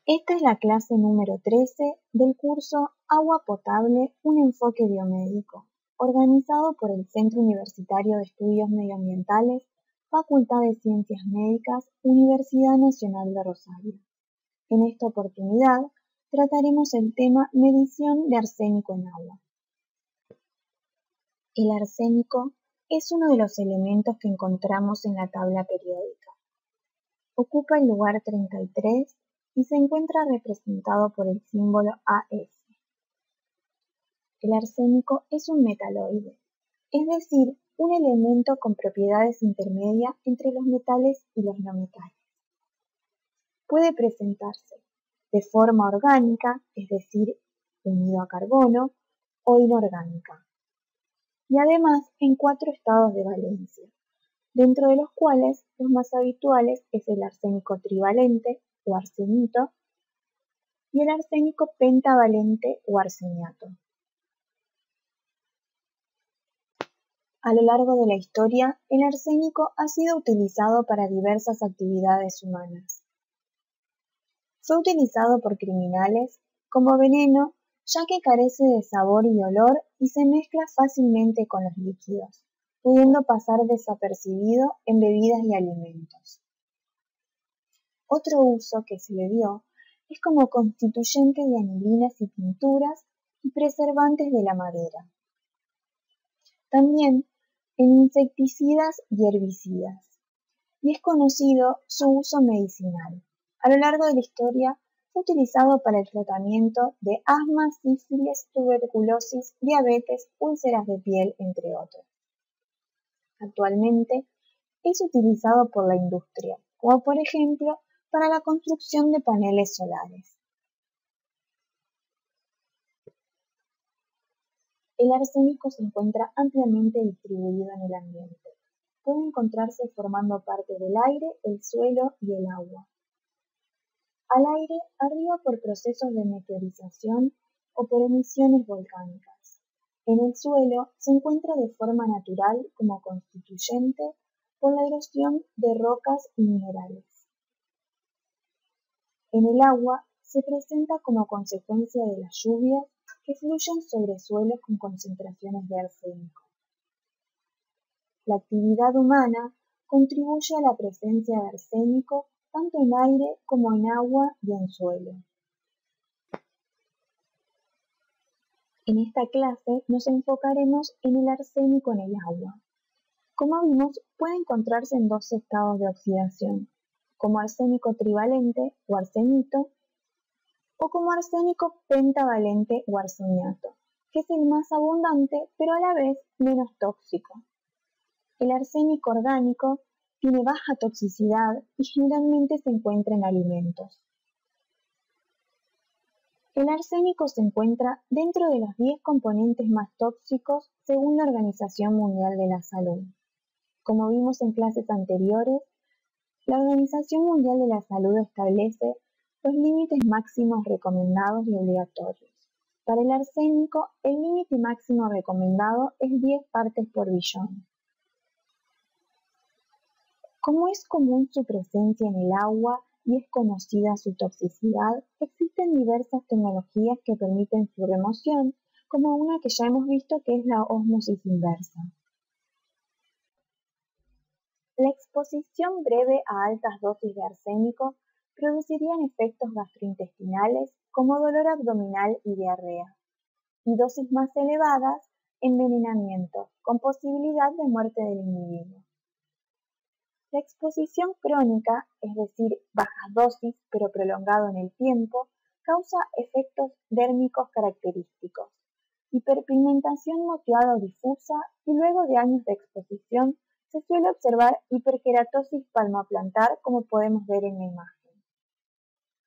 Esta es la clase número 13 del curso Agua Potable, un enfoque biomédico, organizado por el Centro Universitario de Estudios Medioambientales, Facultad de Ciencias Médicas, Universidad Nacional de Rosario. En esta oportunidad trataremos el tema medición de arsénico en agua. El arsénico es uno de los elementos que encontramos en la tabla periódica. Ocupa el lugar 33 y se encuentra representado por el símbolo AS. El arsénico es un metaloide, es decir, un elemento con propiedades intermedias entre los metales y los no metales. Puede presentarse de forma orgánica, es decir, unido a carbono, o inorgánica, y además en 4 estados de valencia, dentro de los cuales los más habituales es el arsénico trivalente o arsenito y el arsénico pentavalente o arseniato. A lo largo de la historia, el arsénico ha sido utilizado para diversas actividades humanas. Fue utilizado por criminales como veneno, ya que carece de sabor y olor y se mezcla fácilmente con los líquidos, pudiendo pasar desapercibido en bebidas y alimentos. Otro uso que se le dio es como constituyente de anilinas y pinturas y preservantes de la madera. También en insecticidas y herbicidas, y es conocido su uso medicinal. A lo largo de la historia fue utilizado para el tratamiento de asma, sífilis, tuberculosis, diabetes, úlceras de piel, entre otros. Actualmente es utilizado por la industria, como por ejemplo para la construcción de paneles solares. El arsénico se encuentra ampliamente distribuido en el ambiente. Puede encontrarse formando parte del aire, el suelo y el agua. Al aire arriba por procesos de meteorización o por emisiones volcánicas. En el suelo se encuentra de forma natural como constituyente por la erosión de rocas y minerales. En el agua se presenta como consecuencia de las lluvias que fluyen sobre suelos con concentraciones de arsénico. La actividad humana contribuye a la presencia de arsénico tanto en aire como en agua y en suelo. En esta clase nos enfocaremos en el arsénico en el agua. Como vimos, puede encontrarse en 2 estados de oxidación, como arsénico trivalente o arsenito, o como arsénico pentavalente o arseniato, que es el más abundante pero a la vez menos tóxico. El arsénico orgánico tiene baja toxicidad y generalmente se encuentra en alimentos. El arsénico se encuentra dentro de los 10 componentes más tóxicos según la Organización Mundial de la Salud. Como vimos en clases anteriores, la Organización Mundial de la Salud establece los límites máximos recomendados y obligatorios. Para el arsénico, el límite máximo recomendado es 10 partes por billón. Como es común su presencia en el agua y es conocida su toxicidad, existen diversas tecnologías que permiten su remoción, como una que ya hemos visto que es la ósmosis inversa. La exposición breve a altas dosis de arsénico producirían efectos gastrointestinales como dolor abdominal y diarrea, y dosis más elevadas, envenenamiento, con posibilidad de muerte del individuo. La exposición crónica, es decir, bajas dosis pero prolongado en el tiempo, causa efectos dérmicos característicos, hiperpigmentación moteada o difusa y luego de años de exposición se suele observar hiperkeratosis palmoplantar como podemos ver en la imagen.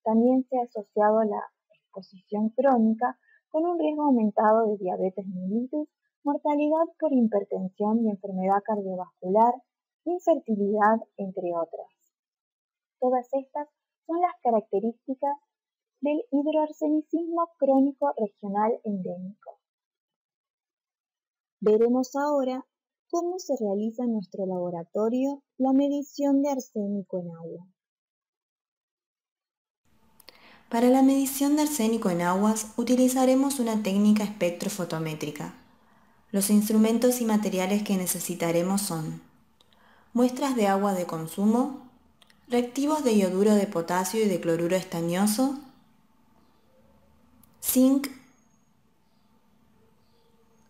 También se ha asociado la exposición crónica con un riesgo aumentado de diabetes mellitus, mortalidad por hipertensión y enfermedad cardiovascular, infertilidad, entre otras. Todas estas son las características del hidroarsenicismo crónico regional endémico. Veremos ahora cómo se realiza en nuestro laboratorio la medición de arsénico en agua. Para la medición de arsénico en aguas utilizaremos una técnica espectrofotométrica. Los instrumentos y materiales que necesitaremos son muestras de agua de consumo, reactivos de ioduro de potasio y de cloruro estañoso, zinc,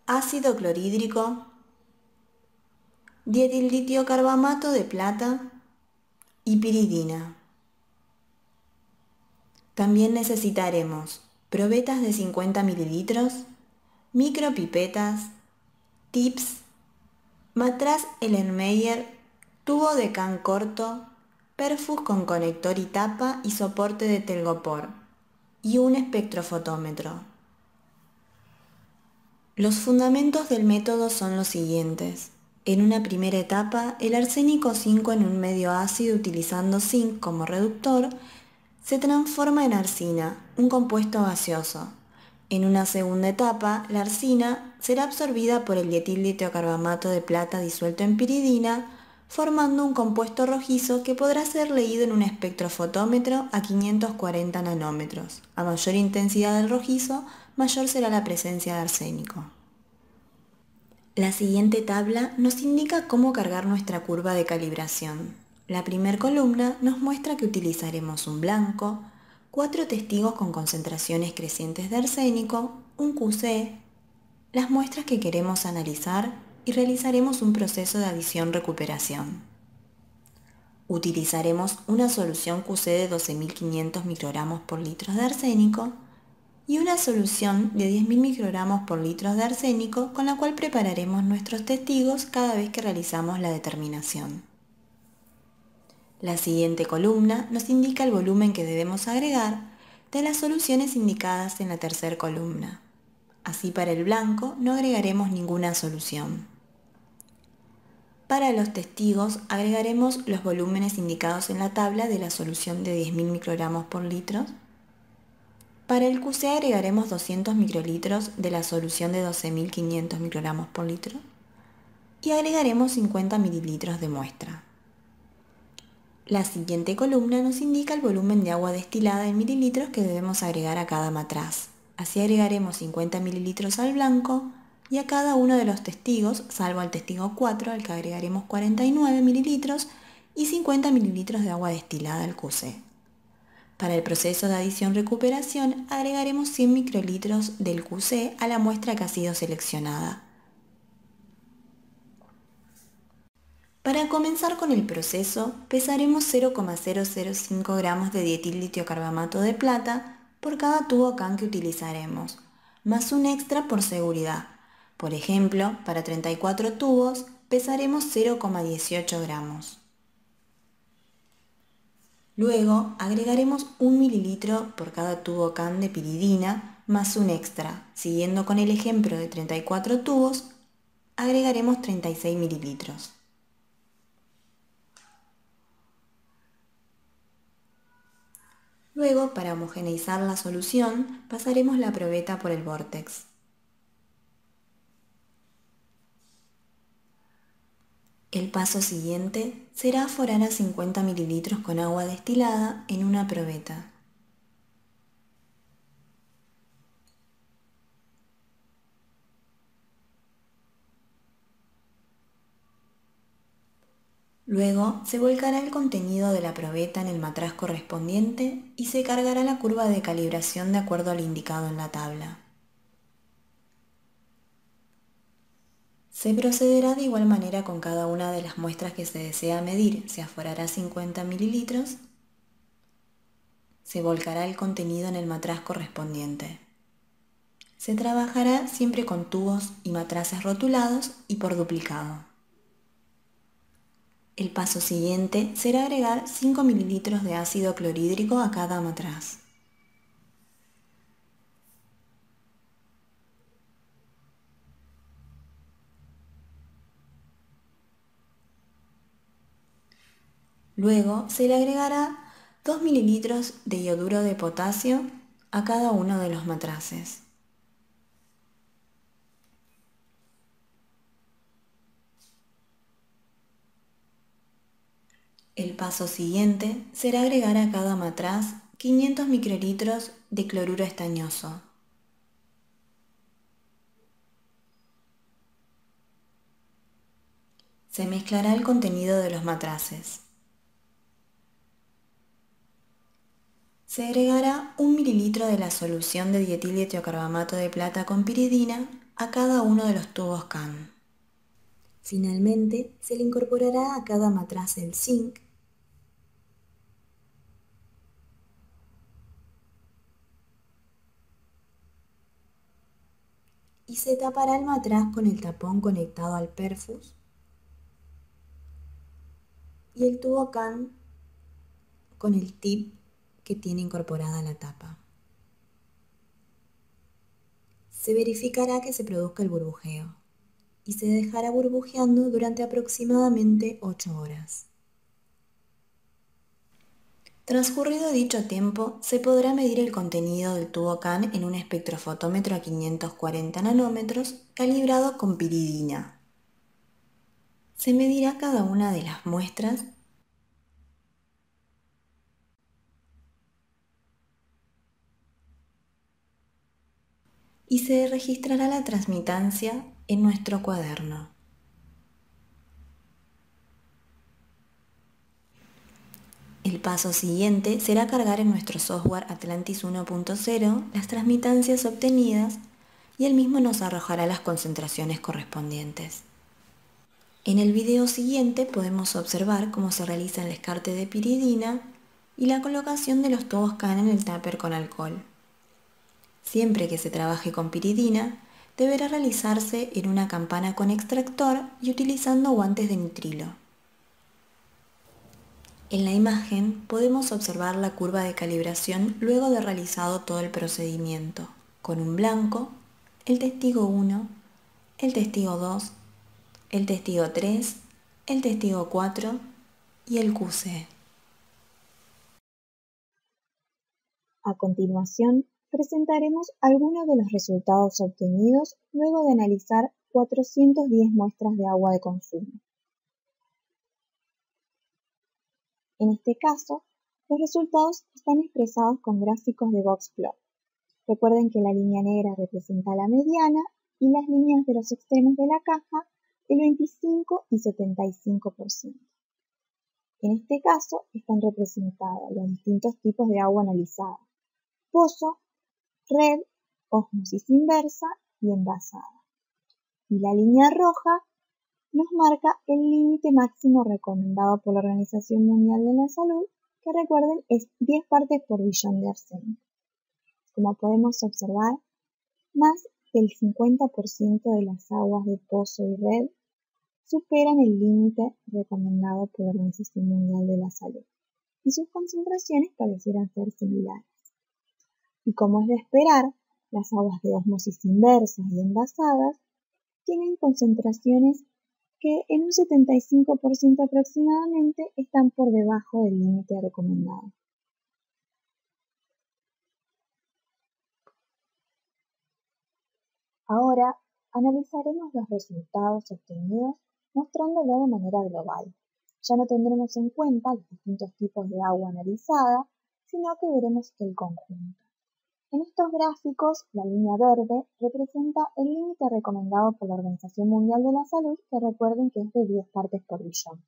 ácido clorhídrico, dietilitiocarbamato de plata y piridina. También necesitaremos probetas de 50 mililitros, micropipetas, tips, matraz Erlenmeyer, tubo de can corto, perfus con conector y tapa y soporte de telgopor, y un espectrofotómetro. Los fundamentos del método son los siguientes. En una primera etapa, el arsénico 5 en un medio ácido utilizando zinc como reductor se transforma en arsina, un compuesto gaseoso. En una segunda etapa, la arsina será absorbida por el dietilitiocarbamato de plata disuelto en piridina, formando un compuesto rojizo que podrá ser leído en un espectrofotómetro a 540 nanómetros. A mayor intensidad del rojizo, mayor será la presencia de arsénico. La siguiente tabla nos indica cómo cargar nuestra curva de calibración. La primera columna nos muestra que utilizaremos un blanco, 4 testigos con concentraciones crecientes de arsénico, un QC, las muestras que queremos analizar y realizaremos un proceso de adición-recuperación. Utilizaremos una solución QC de 12.500 microgramos por litro de arsénico y una solución de 10.000 microgramos por litro de arsénico con la cual prepararemos nuestros testigos cada vez que realizamos la determinación. La siguiente columna nos indica el volumen que debemos agregar de las soluciones indicadas en la tercera columna. Así para el blanco no agregaremos ninguna solución. Para los testigos agregaremos los volúmenes indicados en la tabla de la solución de 10.000 microgramos por litro. Para el QC agregaremos 200 microlitros de la solución de 12.500 microgramos por litro y agregaremos 50 mililitros de muestra. La siguiente columna nos indica el volumen de agua destilada en mililitros que debemos agregar a cada matraz. Así agregaremos 50 mililitros al blanco y a cada uno de los testigos, salvo al testigo 4, al que agregaremos 49 mililitros y 50 mililitros de agua destilada al QC. Para el proceso de adición-recuperación agregaremos 100 microlitros del QC a la muestra que ha sido seleccionada. Para comenzar con el proceso, pesaremos 0,005 gramos de dietilitiocarbamato de plata por cada tubo can que utilizaremos, más un extra por seguridad. Por ejemplo, para 34 tubos pesaremos 0,18 gramos. Luego agregaremos 1 mililitro por cada tubo can de piridina más un extra. Siguiendo con el ejemplo de 34 tubos, agregaremos 36 mililitros. Luego, para homogeneizar la solución, pasaremos la probeta por el vórtex. El paso siguiente será aforar a 50 mililitros con agua destilada en una probeta. Luego se volcará el contenido de la probeta en el matraz correspondiente y se cargará la curva de calibración de acuerdo al indicado en la tabla. Se procederá de igual manera con cada una de las muestras que se desea medir. Se aforará 50 mililitros, se volcará el contenido en el matraz correspondiente. Se trabajará siempre con tubos y matraces rotulados y por duplicado. El paso siguiente será agregar 5 mililitros de ácido clorhídrico a cada matraz. Luego se le agregará 2 mililitros de ioduro de potasio a cada uno de los matraces. El paso siguiente será agregar a cada matraz 500 microlitros de cloruro estañoso. Se mezclará el contenido de los matraces. Se agregará 1 mililitro de la solución de dietiletiocarbamato de plata con piridina a cada uno de los tubos CAN. Finalmente, se le incorporará a cada matraz el zinc y se tapará el matraz con el tapón conectado al perfus y el tubo CAN con el tip que tiene incorporada la tapa. Se verificará que se produzca el burbujeo y se dejará burbujeando durante aproximadamente 8 horas. Transcurrido dicho tiempo, se podrá medir el contenido del tubo CAN en un espectrofotómetro a 540 nanómetros calibrado con piridina. Se medirá cada una de las muestras y se registrará la transmitancia en nuestro cuaderno. El paso siguiente será cargar en nuestro software Atlantis 1.0 las transmitancias obtenidas y el mismo nos arrojará las concentraciones correspondientes. En el video siguiente podemos observar cómo se realiza el descarte de piridina y la colocación de los tubos CAN en el tupper con alcohol. Siempre que se trabaje con piridina, deberá realizarse en una campana con extractor y utilizando guantes de nitrilo. En la imagen podemos observar la curva de calibración luego de realizado todo el procedimiento, con un blanco, el testigo 1, el testigo 2, el testigo 3, el testigo 4 y el QC. A continuación, presentaremos algunos de los resultados obtenidos luego de analizar 410 muestras de agua de consumo. En este caso, los resultados están expresados con gráficos de boxplot. Recuerden que la línea negra representa la mediana y las líneas de los extremos de la caja el 25 y 75%. En este caso están representados los distintos tipos de agua analizada: pozo, red, ósmosis inversa y envasada. Y la línea roja nos marca el límite máximo recomendado por la Organización Mundial de la Salud, que recuerden es 10 partes por billón de arsénico. Como podemos observar, más del 50% de las aguas de pozo y red superan el límite recomendado por la Organización Mundial de la Salud y sus concentraciones parecieran ser similares. Y como es de esperar, las aguas de ósmosis inversa y envasadas tienen concentraciones que en un 75% aproximadamente están por debajo del límite recomendado. Ahora analizaremos los resultados obtenidos mostrándolo de manera global. Ya no tendremos en cuenta los distintos tipos de agua analizada, sino que veremos el conjunto. En estos gráficos, la línea verde representa el límite recomendado por la Organización Mundial de la Salud, que recuerden que es de 10 partes por billón.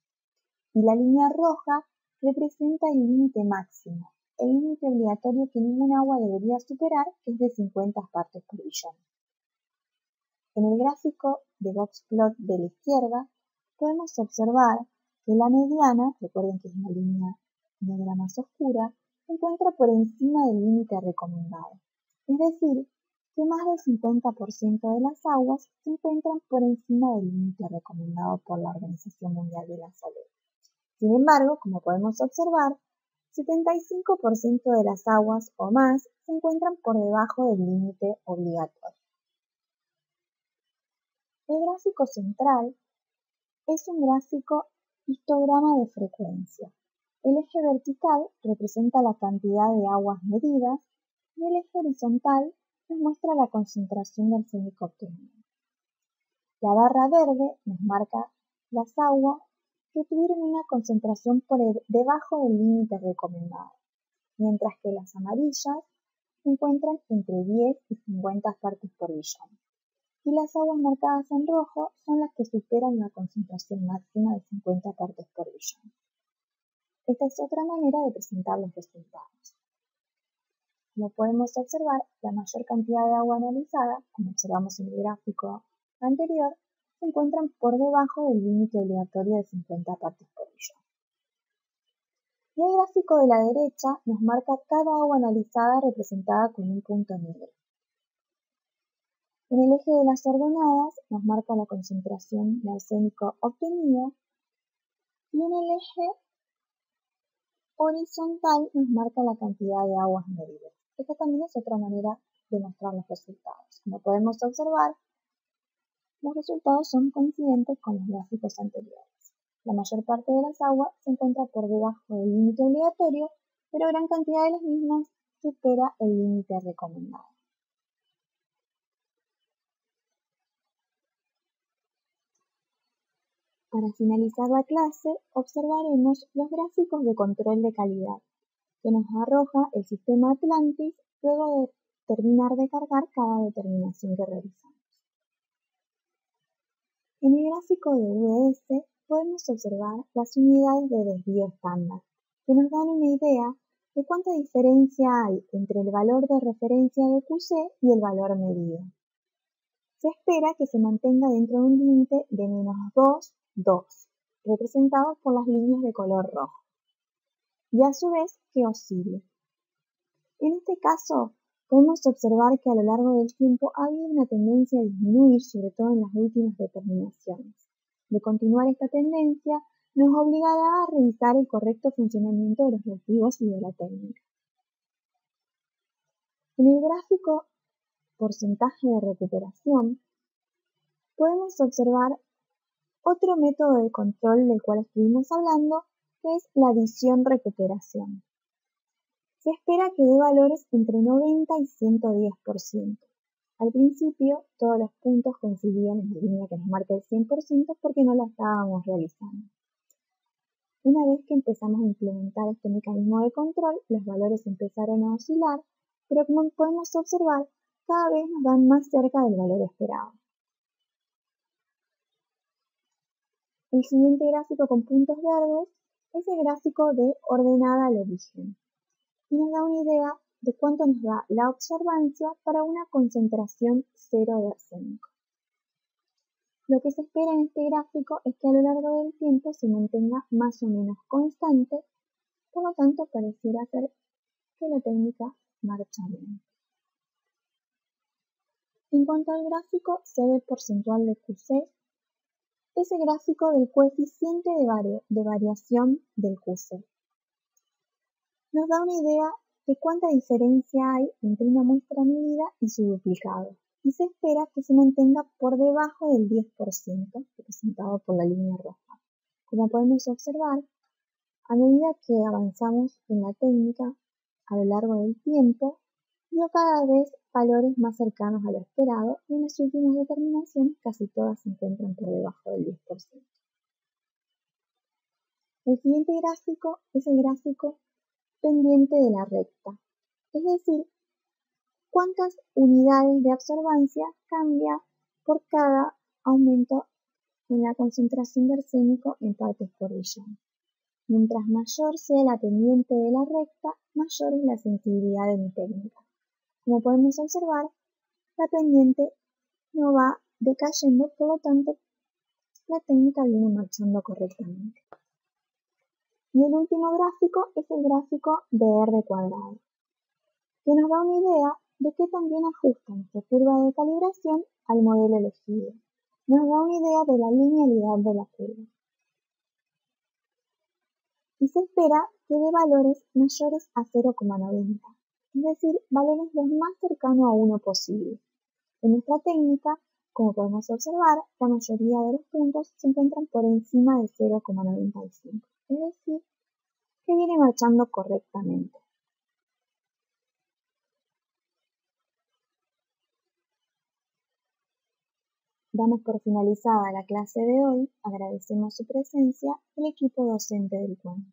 Y la línea roja representa el límite máximo, el límite obligatorio que ningún agua debería superar, que es de 50 partes por billón. En el gráfico de boxplot de la izquierda, podemos observar que la mediana, recuerden que es una línea negra más oscura, se encuentra por encima del límite recomendado. Es decir, que más del 50% de las aguas se encuentran por encima del límite recomendado por la Organización Mundial de la Salud. Sin embargo, como podemos observar, 75% de las aguas o más se encuentran por debajo del límite obligatorio. El gráfico central es un gráfico histograma de frecuencia. El eje vertical representa la cantidad de aguas medidas y el eje horizontal nos muestra la concentración de arsénico obtenida. La barra verde nos marca las aguas que tuvieron una concentración por debajo del límite recomendado. mientras que las amarillas se encuentran entre 10 y 50 partes por billón. Y las aguas marcadas en rojo son las que superan la concentración máxima de 50 partes por billón. Esta es otra manera de presentar los resultados. Como podemos observar, la mayor cantidad de agua analizada, como observamos en el gráfico anterior, se encuentran por debajo del límite obligatorio de 50 partes por billón. Y el gráfico de la derecha nos marca cada agua analizada representada con un punto negro. En el eje de las ordenadas nos marca la concentración de arsénico obtenida y en el eje horizontal nos marca la cantidad de aguas medidas. Esta también es otra manera de mostrar los resultados. Como podemos observar, los resultados son coincidentes con los gráficos anteriores. La mayor parte de las aguas se encuentra por debajo del límite obligatorio, pero gran cantidad de las mismas supera el límite recomendado. Para finalizar la clase, observaremos los gráficos de control de calidad que nos arroja el sistema Atlantis luego de terminar de cargar cada determinación que realizamos. En el gráfico de UDS podemos observar las unidades de desvío estándar, que nos dan una idea de cuánta diferencia hay entre el valor de referencia de QC y el valor medido. Se espera que se mantenga dentro de un límite de -2, 2, representados por las líneas de color rojo, y a su vez que oscile. En este caso, podemos observar que a lo largo del tiempo ha habido una tendencia a disminuir, sobre todo en las últimas determinaciones. De continuar esta tendencia, nos obligará a revisar el correcto funcionamiento de los reactivos y de la técnica. En el gráfico porcentaje de recuperación, podemos observar otro método de control del cual estuvimos hablando, que es la adición-recuperación. Se espera que dé valores entre 90 y 110%. Al principio, todos los puntos coincidían en la línea que nos marca el 100% porque no la estábamos realizando. Una vez que empezamos a implementar este mecanismo de control, los valores empezaron a oscilar, pero como podemos observar, cada vez nos van más cerca del valor esperado. El siguiente gráfico con puntos verdes es el gráfico de ordenada al origen y nos da una idea de cuánto nos da la observancia para una concentración cero de arsénico. Lo que se espera en este gráfico es que a lo largo del tiempo se mantenga más o menos constante, por lo tanto pareciera ser que la técnica marcha bien. En cuanto al gráfico CV porcentual de QC, es el gráfico del coeficiente de variación del QC. Nos da una idea de cuánta diferencia hay entre una muestra medida y su duplicado, y se espera que se mantenga por debajo del 10%, representado por la línea roja. Como podemos observar, a medida que avanzamos en la técnica a lo largo del tiempo, dio cada vez valores más cercanos a lo esperado y en las últimas determinaciones casi todas se encuentran por debajo del 10%. El siguiente gráfico es el gráfico pendiente de la recta, es decir, cuántas unidades de absorbancia cambia por cada aumento en la concentración de arsénico en partes por billón. Mientras mayor sea la pendiente de la recta, mayor es la sensibilidad de mi técnica. Como podemos observar, la pendiente no va decayendo, por lo tanto, la técnica viene marchando correctamente. Y el último gráfico es el gráfico de R cuadrado, que nos da una idea de qué también ajusta nuestra curva de calibración al modelo elegido. Nos da una idea de la linealidad de la curva. Y se espera que dé valores mayores a 0,90, es decir, valores los más cercanos a 1 posible. En nuestra técnica, como podemos observar, la mayoría de los puntos se encuentran por encima de 0,95, es decir, que viene marchando correctamente. Damos por finalizada la clase de hoy, agradecemos su presencia el equipo docente del CUAN.